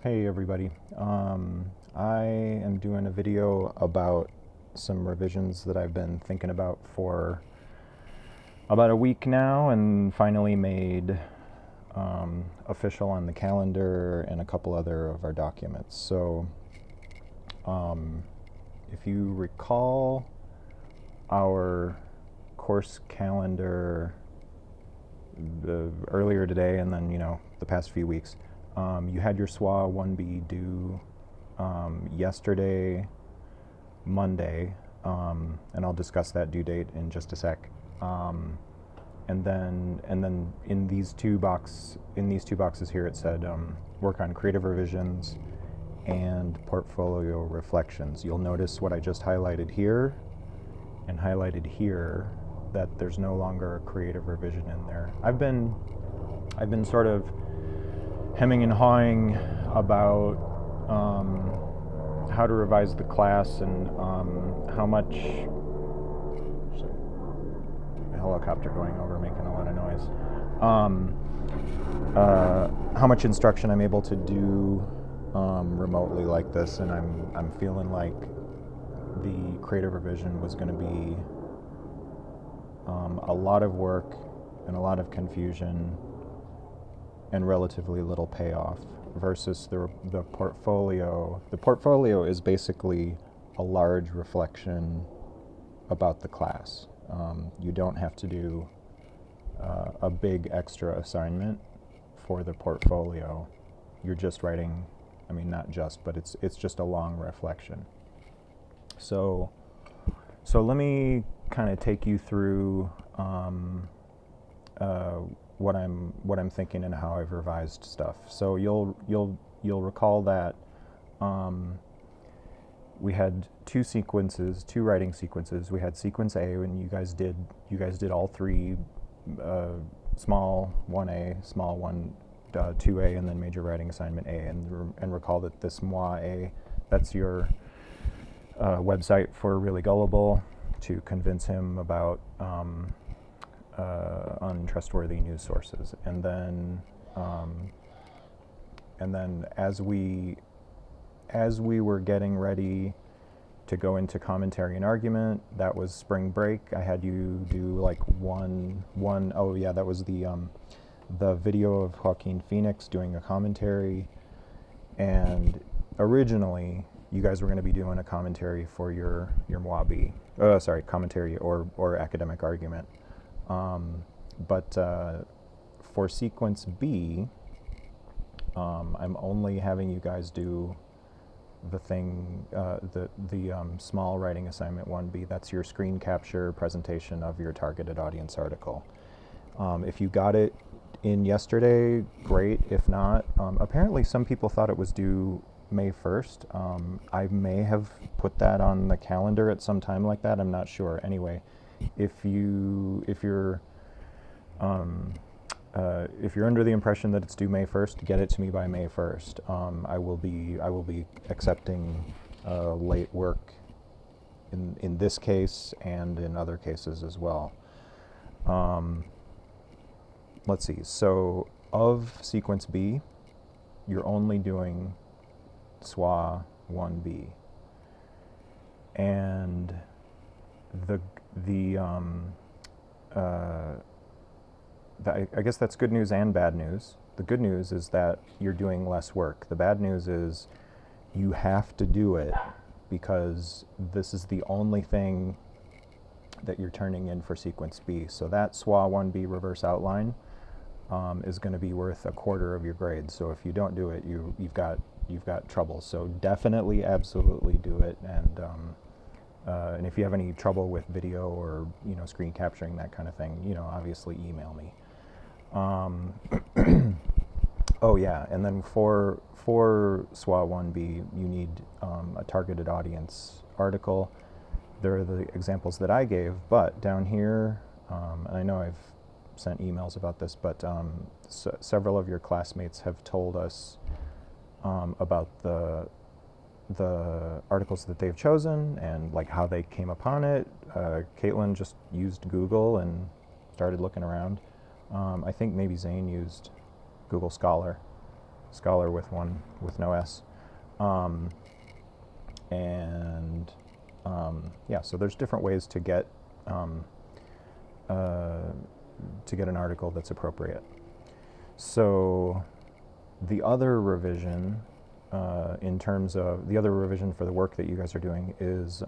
Hey everybody. I am doing a video about some revisions that I've been thinking about for about a week now and finally made official on the calendar and a couple other of our documents. So um, if you recall our course calendar earlier today and then, the past few weeks, you had your SWA 1B due yesterday, Monday, and I'll discuss that due date in just a sec. And then in these two boxes here, it said work on creative revisions and portfolio reflections. You'll notice what I just highlighted here and highlighted here, that there's no longer a creative revision in there. I've been sort of hemming and hawing about how to revise the class and how much. Sorry, a helicopter going over making a lot of noise. How much instruction I'm able to do remotely like this, and I'm feeling like the creative revision was going to be a lot of work and a lot of confusion and relatively little payoff versus the portfolio. The portfolio is basically a large reflection about the class. You don't have to do a big extra assignment for the portfolio. You're just writing, not just, but it's just a long reflection. So let me kind of take you through what I'm thinking and how I've revised stuff. So you'll recall that we had two writing sequences. We had sequence A, and you guys did all three, small 1A, small 2A, and then major writing assignment A. And recall that this MOA A, that's your website for Really Gullible, to convince him about untrustworthy news sources. And then as we were getting ready to go into commentary and argument, that was spring break. I had you do like that was the video of Joaquin Phoenix doing a commentary. And originally, you guys were going to be doing a commentary for your MOAB, commentary or academic argument. But for sequence B, I'm only having you guys do the small writing assignment 1B. That's your screen capture presentation of your targeted audience article. If you got it in yesterday, great. If not, apparently some people thought it was due May 1st. I may have put that on the calendar at some time like that. I'm not sure. Anyway, if you're under the impression that it's due May 1st, get it to me by May 1st. I will be accepting late work in this case and in other cases as well. Let's see. So of sequence B, you're only doing SWA 1B, and I guess that's good news and bad news. The good news is that you're doing less work. The bad news is you have to do it because this is the only thing that you're turning in for sequence B. So that SWA 1B reverse outline is going to be worth a quarter of your grade. So if you don't do it, you've got trouble. So definitely, absolutely do it. And if you have any trouble with video or screen capturing, that kind of thing, obviously email me. Oh yeah, and then for SWA 1B, you need a targeted audience article. There are the examples that I gave, but down here, and I know I've sent emails about this, but several of your classmates have told us about the articles that they've chosen and like how they came upon it. Caitlin just used Google and started looking around. I think maybe Zane used Google Scholar. Scholar with no S. And yeah, so there's different ways to get an article that's appropriate. So the other revision, in terms of the other revision for the work that you guys are doing is,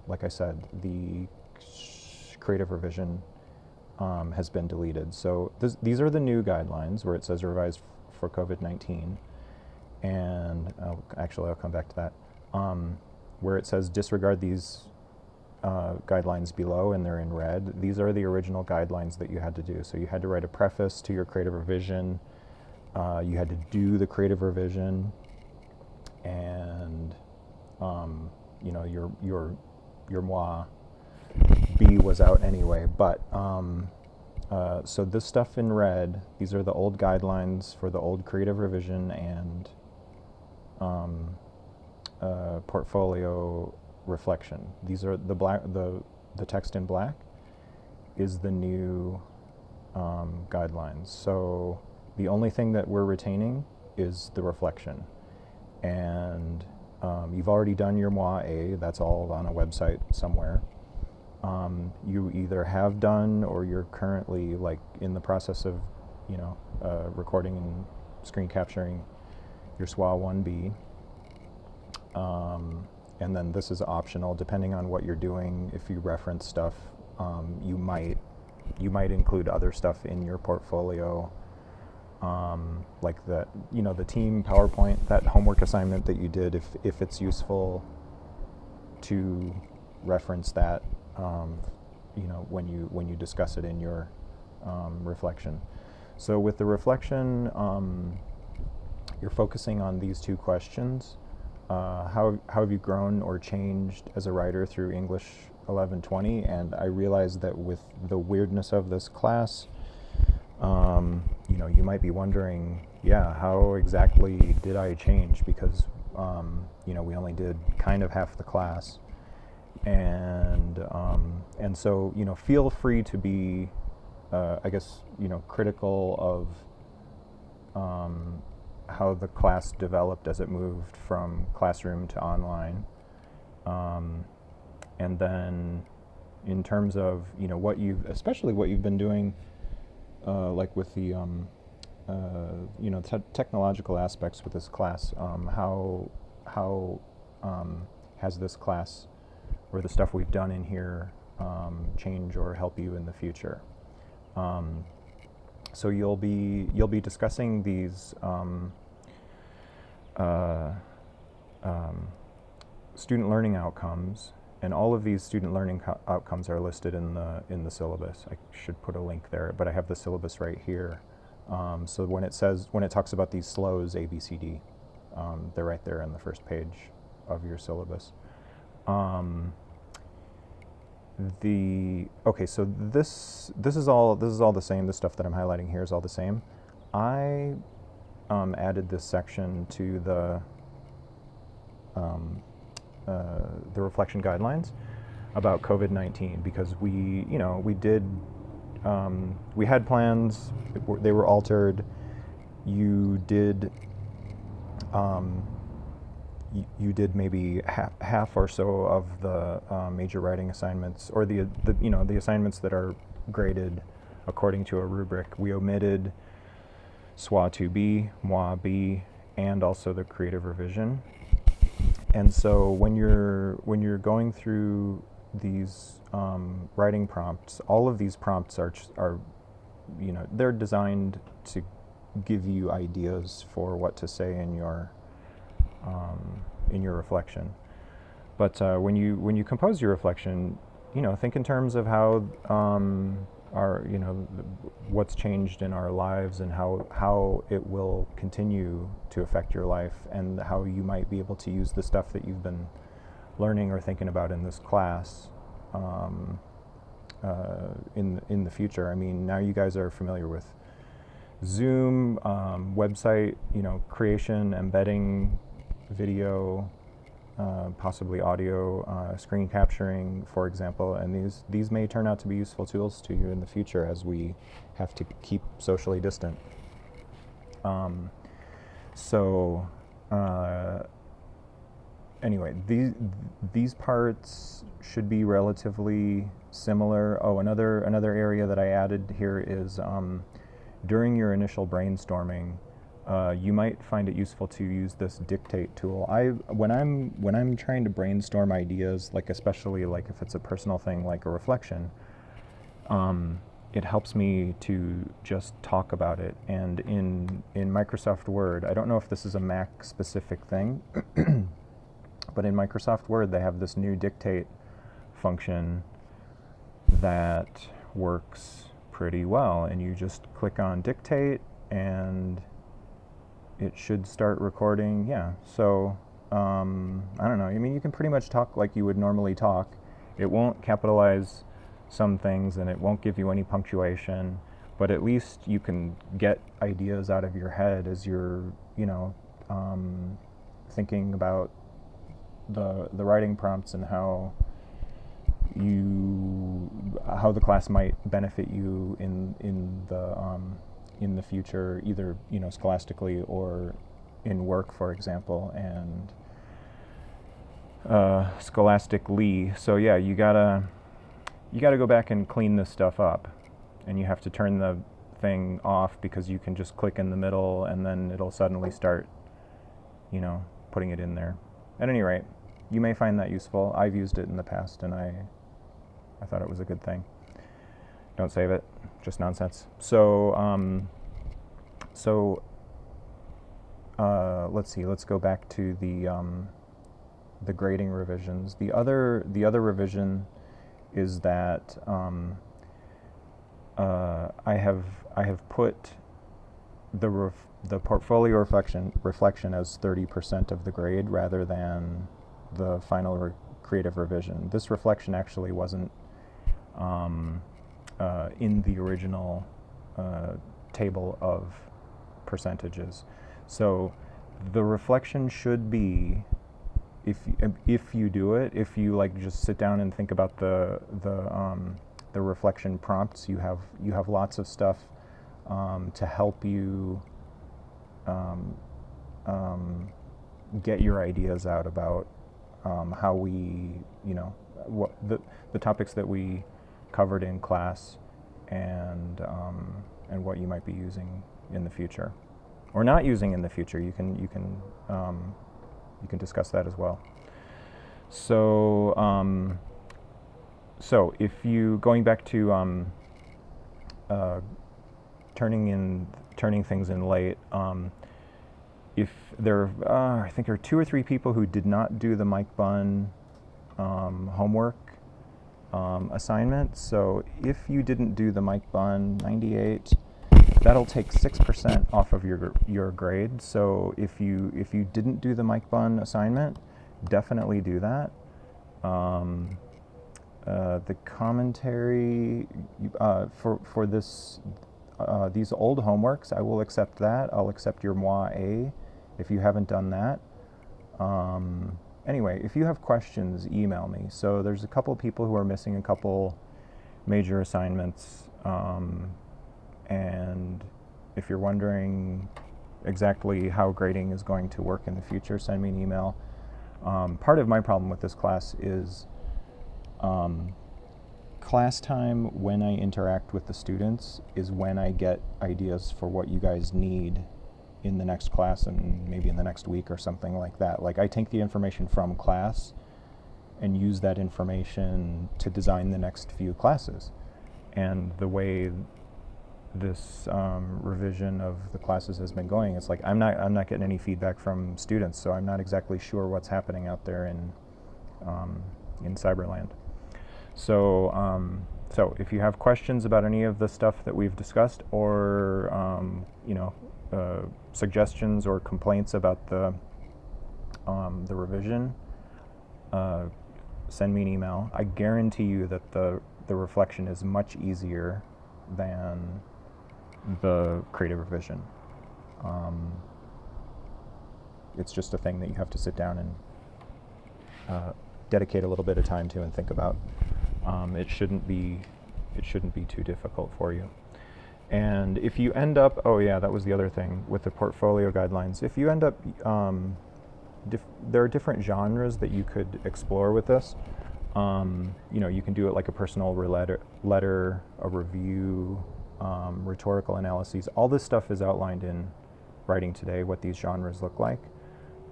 like I said, the creative revision has been deleted. So these are the new guidelines where it says revised for COVID-19. And actually, I'll come back to that. Where it says disregard these guidelines below, and they're in red. These are the original guidelines that you had to do. So you had to write a preface to your creative revision. You had to do the creative revision, and your moi B was out anyway. But so this stuff in red, these are the old guidelines for the old creative revision and portfolio reflection. These are the text in black is the new guidelines. So the only thing that we're retaining is the reflection. And you've already done your moi A, that's all on a website somewhere. You either have done or you're currently like in the process of, recording and screen capturing your SWA 1B. And then this is optional depending on what you're doing. If you reference stuff, you might include other stuff in your portfolio, like the team PowerPoint, that homework assignment that you did. If it's useful to reference that, when you discuss it in your reflection. So with the reflection, you're focusing on these two questions. How have you grown or changed as a writer through English 1120? And I realized that with the weirdness of this class, you might be wondering, how exactly did I change? Because, we only did kind of half the class. And so, feel free to be, critical of how the class developed as it moved from classroom to online. And then in terms of, especially what you've been doing, like with the, technological aspects with this class, how has this class or the stuff we've done in here change or help you in the future? So you'll be discussing these student learning outcomes, and all of these student learning outcomes are listed in the syllabus. I should put a link there, but I have the syllabus right here. So when it talks about these SLOs, A, B, C, D, they're right there on the first page of your syllabus. So this is all the same. The stuff that I'm highlighting here is all the same. I added this section to the reflection guidelines about COVID-19 because we had plans. They were altered. You did maybe half or so of the major writing assignments, or the assignments that are graded according to a rubric. We omitted SWA 2B, moi B, and also the creative revision. And so when you're going through these writing prompts, all of these prompts are they're designed to give you ideas for what to say in your reflection. But when you compose your reflection, think in terms of how what's changed in our lives and how it will continue to affect your life, and how you might be able to use the stuff that you've been learning or thinking about in this class in the future. I mean, now you guys are familiar with Zoom, website, creation, embedding, video, possibly audio, screen capturing, for example, and these may turn out to be useful tools to you in the future as we have to keep socially distant. So anyway, these parts should be relatively similar. Oh, another area that I added here is during your initial brainstorming, you might find it useful to use this dictate tool. When I'm trying to brainstorm ideas, like especially like if it's a personal thing like a reflection, it helps me to just talk about it. And in Microsoft Word, I don't know if this is a Mac specific thing, but in Microsoft Word they have this new dictate function that works pretty well, and you just click on dictate and it should start recording. Yeah, so I don't know, I mean, you can pretty much talk like you would normally talk. It won't capitalize some things and it won't give you any punctuation, but at least you can get ideas out of your head as you're, you know, thinking about the writing prompts and how the class might benefit you in the future, either, you know, scholastically or in work, for example, and scholastically. So yeah, you gotta go back and clean this stuff up, and you have to turn the thing off because you can just click in the middle and then it'll suddenly start, you know, putting it in there. At any rate, you may find that useful. I've used it in the past and I thought it was a good thing. Don't save it, just nonsense. So let's see. Let's go back to the grading revisions. The other revision is that I have put the portfolio reflection as 30% of the grade rather than the final creative revision. This reflection actually wasn't in the original table of percentages. So the reflection should be, if you do it, if you like just sit down and think about the reflection prompts, you have lots of stuff to help you get your ideas out about how we, you know, what the topics that we covered in class, and what you might be using in the future, or not using in the future. You can discuss that as well. So so if you, going back to turning things in late, if there I think there are 2 or 3 people who did not do the Mike Bunn homework assignment. So if you didn't do the Mike Bunn 98, that'll take 6% off of your grade. So if you didn't do the Mike Bunn assignment, definitely do that. The commentary for this these old homeworks, I will accept that. I'll accept your moi A if you haven't done that. Anyway, if you have questions, email me. So there's a couple people who are missing a couple major assignments, and if you're wondering exactly how grading is going to work in the future, send me an email. Part of my problem with this class is class time, when I interact with the students, is when I get ideas for what you guys need in the next class and maybe in the next week or something like that. Like, I take the information from class and use that information to design the next few classes. And the way this revision of the classes has been going, it's like I'm not getting any feedback from students, so I'm not exactly sure what's happening out there in Cyberland. So so if you have questions about any of the stuff that we've discussed, or you know, suggestions or complaints about the revision, send me an email. I guarantee you that the reflection is much easier than the creative revision. It's just a thing that you have to sit down and dedicate a little bit of time to and think about. It shouldn't be too difficult for you. And if you end up, oh yeah, that was the other thing with the portfolio guidelines. If you end up, there are different genres that you could explore with this. You know, you can do it like a personal letter, a review, rhetorical analyses. All this stuff is outlined in Writing Today, what these genres look like.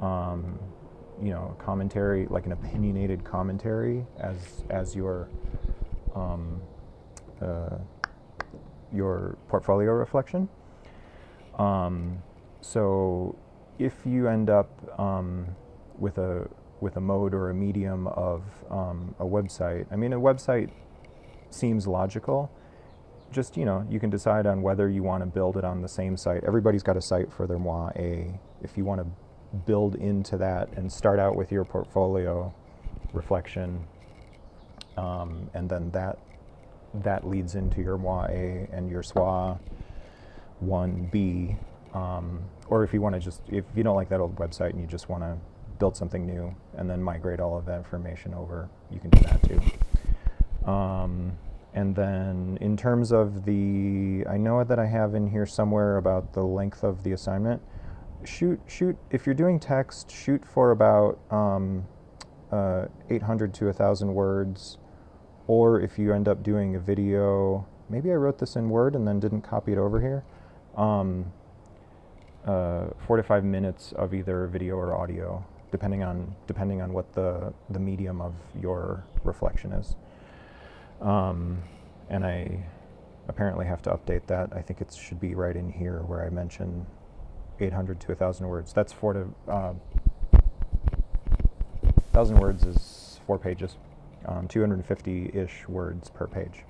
You know, commentary, like an opinionated commentary as your portfolio reflection. So if you end up with a mode or a medium of a website, I mean, a website seems logical. Just, you know, you can decide on whether you want to build it on the same site. Everybody's got a site for their MOA. If you want to build into that and start out with your portfolio reflection, and then that leads into your MOA and your SWA 1B, or if you want to just, if you don't like that old website and you just want to build something new and then migrate all of that information over, you can do that too. And then in terms of I know that I have in here somewhere about the length of the assignment. Shoot, if you're doing text, shoot for about 800 to 1,000 words. Or if you end up doing a video, maybe I wrote this in Word and then didn't copy it over here. 4 to 5 minutes of either video or audio, depending on what the medium of your reflection is. And I apparently have to update that. I think it should be right in here where I mention 800 to 1,000 words. That's 1,000 words is 4 pages, 250-ish words per page.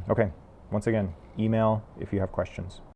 Okay, once again, email if you have questions.